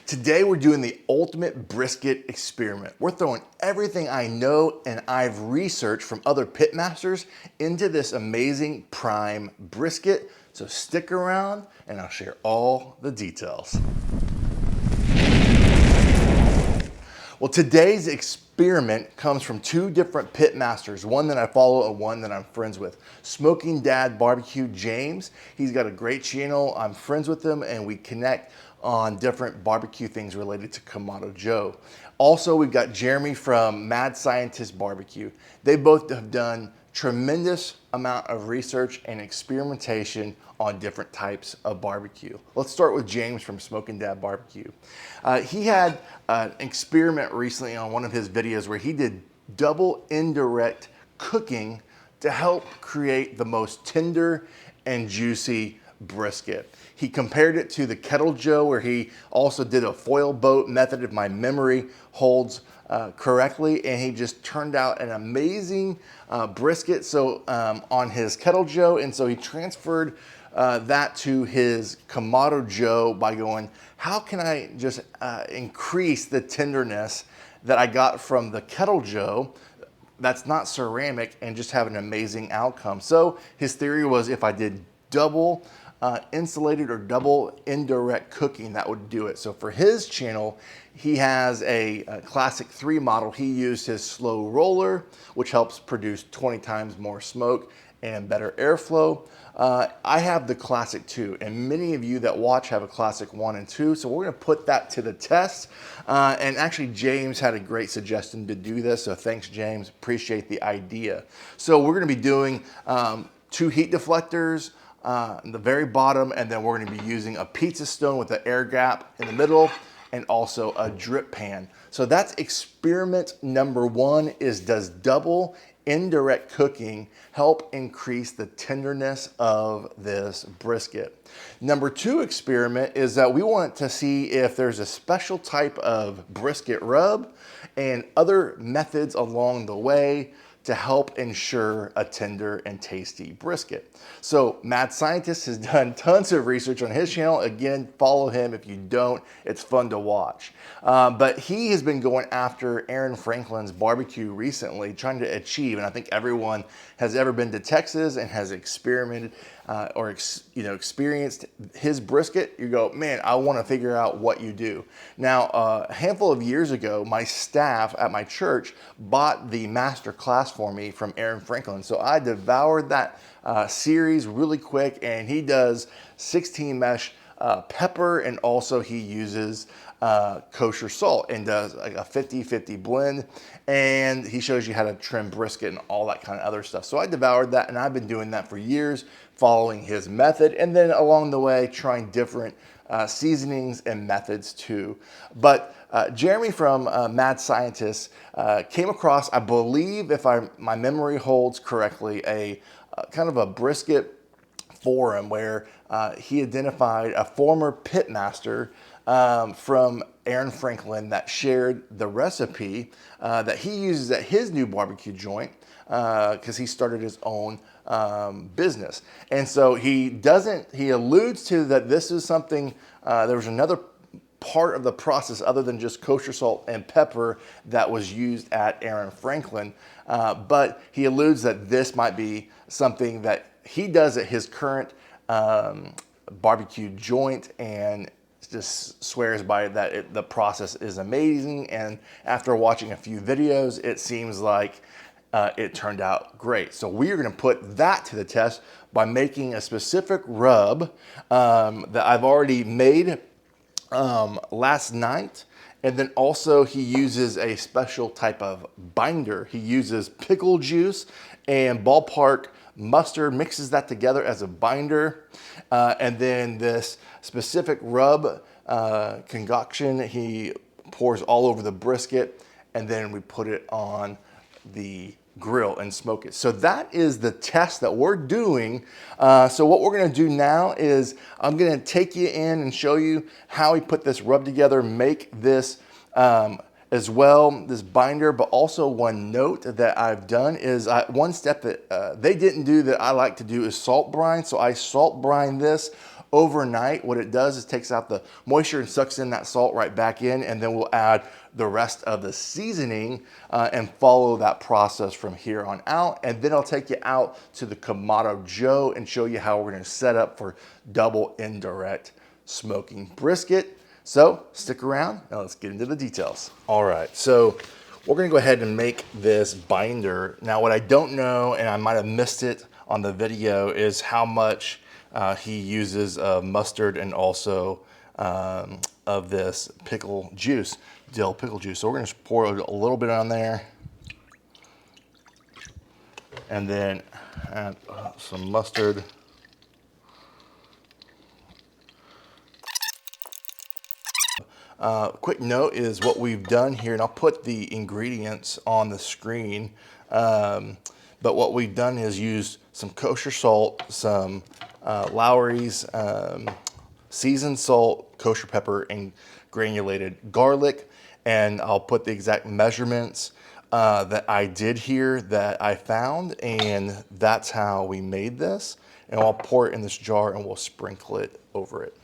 Today we're doing the ultimate brisket experiment. We're throwing everything I know and I've researched from other pit masters into this amazing prime brisket. So stick around and I'll share all the details. Well, today's experiment comes from two different pit masters, one that I follow and one that I'm friends with. Smoking Dad BBQ James, he's got a great channel. I'm friends with him and we connect on different barbecue things related to Kamado Joe. Also, we've got Jeremy from Mad Scientist Barbecue. They both have done tremendous amount of research and experimentation on different types of barbecue. Let's start with James from Smoking Dad Barbecue. He had an experiment recently on one of his videos where he did double indirect cooking to help create the most tender and juicy brisket. He compared it to the Kettle Joe, where he also did a foil boat method, if my memory holds correctly, and he just turned out an amazing brisket on his Kettle Joe, and so he transferred that to his Kamado Joe by going, how can I just increase the tenderness that I got from the Kettle Joe that's not ceramic and just have an amazing outcome? So his theory was if I did double insulated or double indirect cooking, that would do it. So for his channel, he has a Classic 3 model. He used his slow roller, which helps produce 20 times more smoke and better airflow. I have the Classic 2, and many of you that watch have a Classic 1 and 2, so we're gonna put that to the test. And actually, James had a great suggestion to do this, so thanks, James, appreciate the idea. So we're gonna be doing 2 heat deflectors, the very bottom, and then we're going to be using a pizza stone with an air gap in the middle and also a drip pan. So that's experiment number 1, is does double indirect cooking help increase the tenderness of this brisket? Number 2 experiment is that we want to see if there's a special type of brisket rub and other methods along the way to help ensure a tender and tasty brisket. So Mad Scientist has done tons of research on his channel. Again, follow him if you don't, it's fun to watch. But he has been going after Aaron Franklin's barbecue recently, trying to achieve, and I think everyone has ever been to Texas and has experimented or experienced his brisket, you go, man, I want to figure out what you do. Now, a handful of years ago, my staff at my church bought the master class for me from Aaron Franklin. So I devoured that series really quick, and he does 16 mesh pepper, and also he uses kosher salt and does like a 50-50 blend, and he shows you how to trim brisket and all that kind of other stuff. So I devoured that, and I've been doing that for years, following his method, and then along the way trying different seasonings and methods too. But Jeremy from Mad Scientist came across, I believe, if my memory holds correctly, a kind of a brisket forum where he identified a former pit master from Aaron Franklin that shared the recipe that he uses at his new barbecue joint because he started his own business. And so he alludes to that this is something, there was another part of the process other than just kosher salt and pepper that was used at Aaron Franklin, but he alludes that this might be something that he does at his current barbecue joint, and just swears by that the process is amazing. And after watching a few videos, it seems like it turned out great. So we are going to put that to the test by making a specific rub that I've already made last night. And then also he uses a special type of binder. He uses pickle juice and ballpark mustard, mixes that together as a binder. And then this specific rub concoction he pours all over the brisket, and then we put it on the grill and smoke it. So that is the test that we're doing. So what we're gonna do now is I'm gonna take you in and show you how we put this rub together, make this as well, this binder. But also one note that I've done is one step that they didn't do that I like to do is salt brine. So I salt brine this overnight. What it does is takes out the moisture and sucks in that salt right back in, and then we'll add the rest of the seasoning and follow that process from here on out. And then I'll take you out to the Kamado Joe and show you how we're gonna set up for double indirect smoking brisket. So stick around and let's get into the details. All right, so we're gonna go ahead and make this binder. Now what I don't know, and I might've missed it on the video, is how much he uses mustard and also of this pickle juice, dill pickle juice. So we're gonna pour a little bit on there and then add some mustard. Quick note is what we've done here, and I'll put the ingredients on the screen, but what we've done is use some kosher salt, some Lawry's seasoned salt, kosher pepper, and granulated garlic. And I'll put the exact measurements that I did here that I found, and that's how we made this. And I'll pour it in this jar and we'll sprinkle it over it.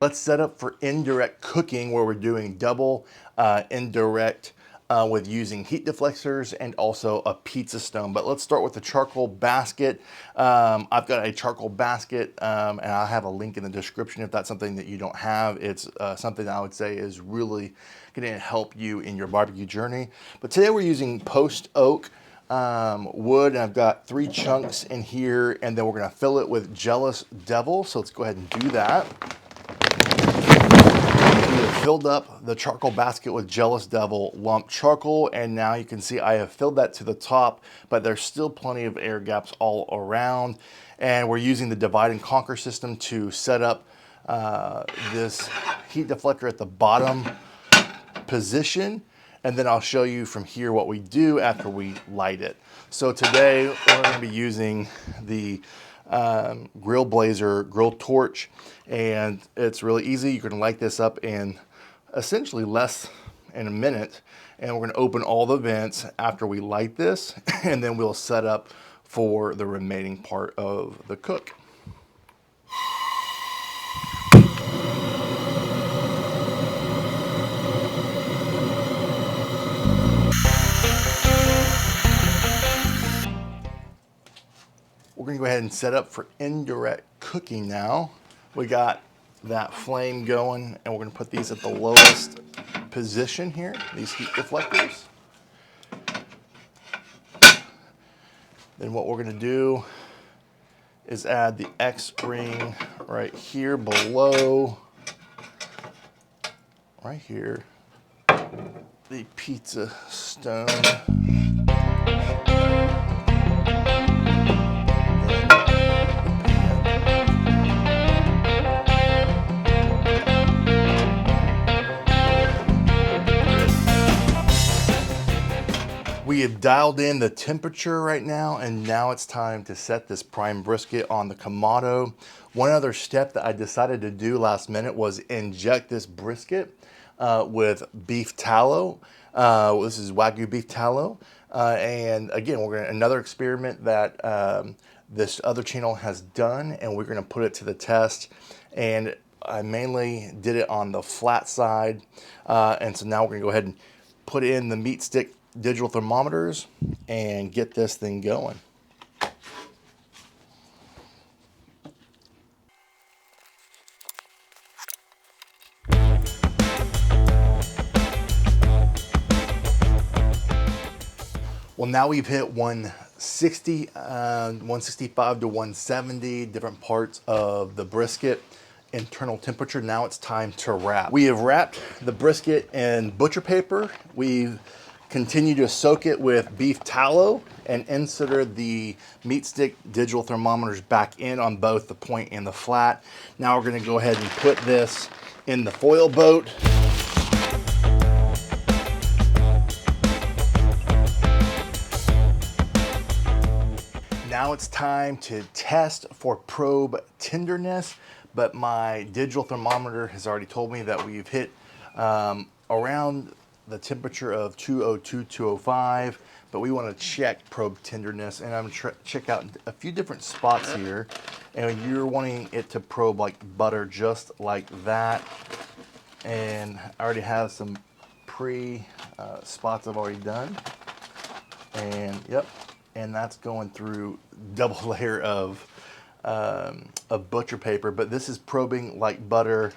Let's set up for indirect cooking, where we're doing double indirect with using heat deflectors and also a pizza stone. But let's start with the charcoal basket. I've got a charcoal basket, and I'll have a link in the description if that's something that you don't have. It's something that I would say is really going to help you in your barbecue journey. But today we're using post oak wood, and I've got 3 chunks in here, and then we're going to fill it with Jealous Devil. So let's go ahead and do that. We have filled up the charcoal basket with Jealous Devil lump charcoal, and now you can see I have filled that to the top, but there's still plenty of air gaps all around. And we're using the divide and conquer system to set up this heat deflector at the bottom position, and then I'll show you from here what we do after we light it. So today we're going to be using the GrillBlaazer grill torch, and it's really easy. You can light this up in essentially less than a minute, and we're going to open all the vents after we light this, and then we'll set up for the remaining part of the cook. We're gonna go ahead and set up for indirect cooking now. We got that flame going, and we're gonna put these at the lowest position here, these heat deflectors. Then what we're gonna do is add the X ring right here below, right here, the pizza stone. We have dialed in the temperature right now, and now it's time to set this prime brisket on the Kamado. One other step that I decided to do last minute was inject this brisket with beef tallow. This is Wagyu beef tallow. And again, we're gonna another experiment that this other channel has done, and we're gonna put it to the test. And I mainly did it on the flat side. And so now we're gonna go ahead and put in the meat stick digital thermometers and get this thing going. Well, now we've hit 160, 165 to 170 different parts of the brisket internal temperature. Now it's time to wrap. We have wrapped the brisket in butcher paper. We've continue to soak it with beef tallow and inserted the meat stick digital thermometers back in on both the point and the flat. Now we're going to go ahead and put this in the foil boat. Now it's time to test for probe tenderness, but my digital thermometer has already told me that we've hit around the temperature of 202, 205, but we want to check probe tenderness, and I'm going to check out a few different spots here, and you're wanting it to probe like butter, just like that. And I already have some spots I've already done, and yep, and that's going through double layer of butcher paper, but this is probing like butter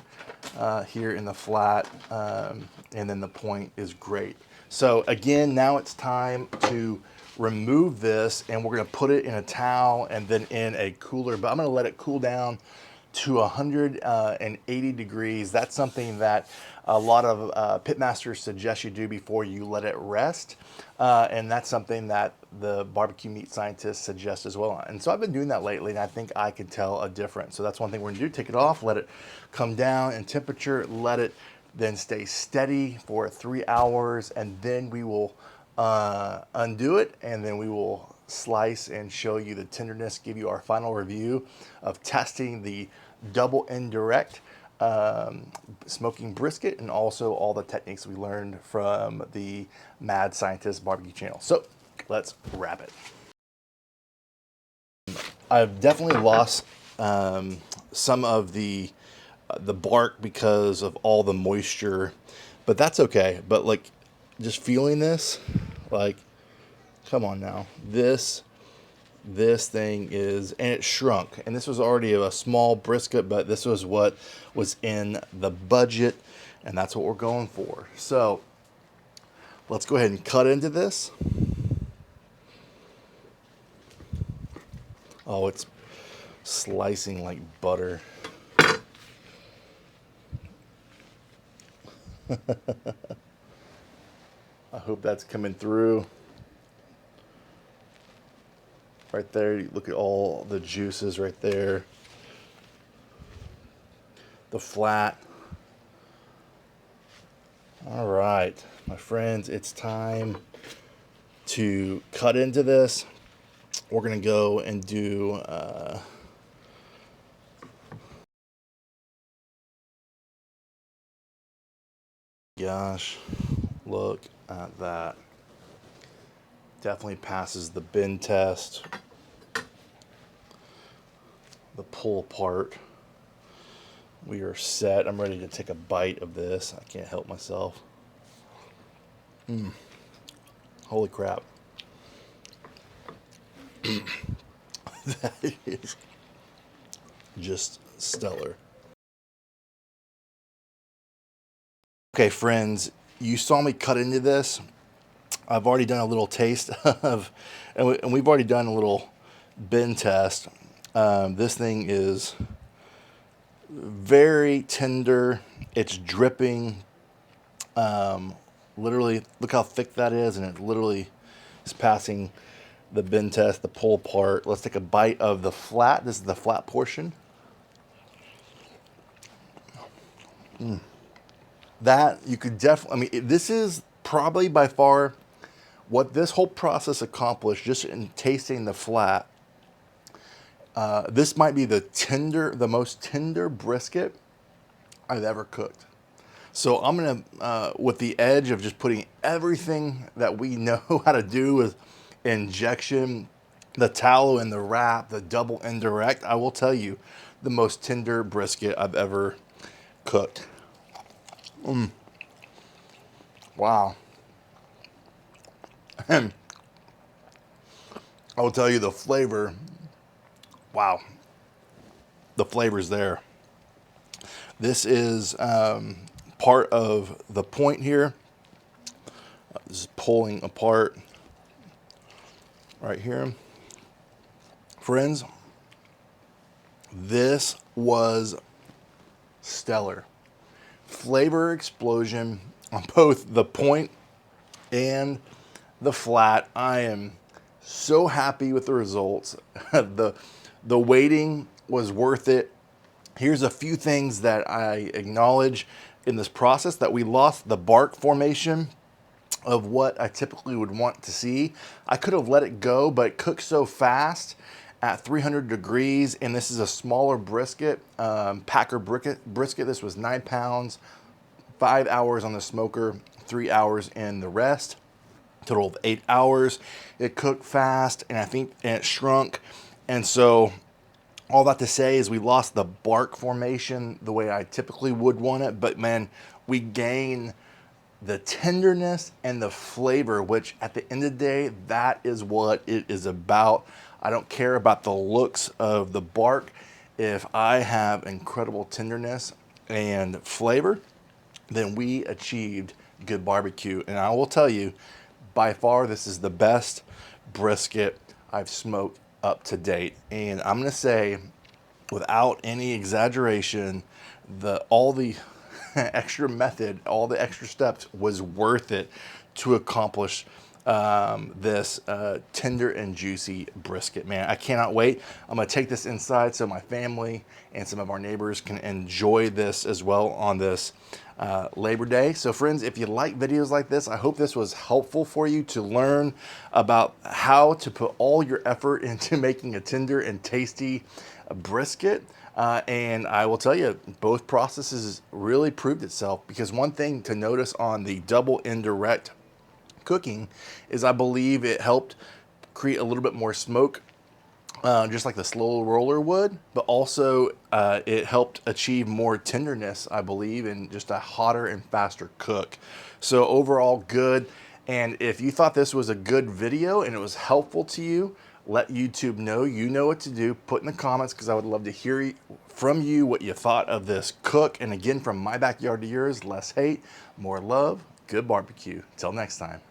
here in the flat, and then the point is great. So again, now it's time to remove this, and we're going to put it in a towel and then in a cooler, but I'm going to let it cool down to 180 degrees. That's something that a lot of pitmasters suggest you do before you let it rest, and that's something that the barbecue meat scientists suggest as well. And so I've been doing that lately, and I think I can tell a difference. So that's one thing we're gonna do: take it off, let it come down in temperature, let it then stay steady for 3 hours, and then we will undo it, and then we will slice and show you the tenderness, give you our final review of testing the double indirect smoking brisket, and also all the techniques we learned from the Mad Scientist barbecue channel. So let's wrap it. I've definitely lost some of the bark because of all the moisture, but that's okay. But like, just feeling this, like, come on now, this thing is, and it shrunk, and this was already a small brisket, but this was what was in the budget, and that's what we're going for. So let's go ahead and cut into this. Oh, it's slicing like butter. I hope that's coming through. Right there, you look at all the juices right there. The flat. All right, my friends, it's time to cut into this. We're gonna go and do gosh, look at that. Definitely passes the bend test. The pull apart. We are set. I'm ready to take a bite of this. I can't help myself. Holy crap. That is just stellar. Okay, friends, you saw me cut into this. I've already done a little taste of, and we've already done a little bend test. This thing is very tender. It's dripping. Literally, look how thick that is, and it literally is passing the bend test, the pull apart. Let's take a bite of the flat. This is the flat portion. That you could definitely, I mean, this is probably by far what this whole process accomplished just in tasting the flat. This might be the most tender brisket I've ever cooked. So I'm gonna, with the edge of just putting everything that we know how to do with injection, the tallow and the wrap, the double indirect, I will tell you, the most tender brisket I've ever cooked. Wow. And I will tell you the flavor, wow, the flavor's there. This is part of the point here. This is pulling apart right here. Friends, this was stellar. Flavor explosion on both the point and the flat. I am so happy with the results. The waiting was worth it. Here's a few things that I acknowledge in this process: that we lost the bark formation of what I typically would want to see. I could have let it go, but it cooked so fast at 300 degrees, and this is a smaller brisket, Packer brisket. This was 9 pounds, 5 hours on the smoker, 3 hours in the rest. Total of 8 hours. It cooked fast, and it shrunk. And so all that to say is we lost the bark formation the way I typically would want it, but man, we gain the tenderness and the flavor, which at the end of the day, that is what it is about. I don't care about the looks of the bark. If I have incredible tenderness and flavor, then we achieved good barbecue. And I will tell you, by far, this is the best brisket I've smoked up to date. And I'm gonna say, without any exaggeration, all the extra method, all the extra steps was worth it to accomplish this tender and juicy brisket. Man, I cannot wait. I'm gonna take this inside so my family and some of our neighbors can enjoy this as well on this Labor Day. So friends, if you like videos like this, I hope this was helpful for you to learn about how to put all your effort into making a tender and tasty brisket. And I will tell you, both processes really proved itself, because one thing to notice on the double indirect cooking is I believe it helped create a little bit more smoke, just like the slow roller would, but also it helped achieve more tenderness, I believe, and just a hotter and faster cook. So overall good. And if you thought this was a good video and it was helpful to you, let YouTube know. You know what to do. Put in the comments, because I would love to hear from you what you thought of this cook. And again, from my backyard to yours, less hate, more love, good barbecue. Till next time.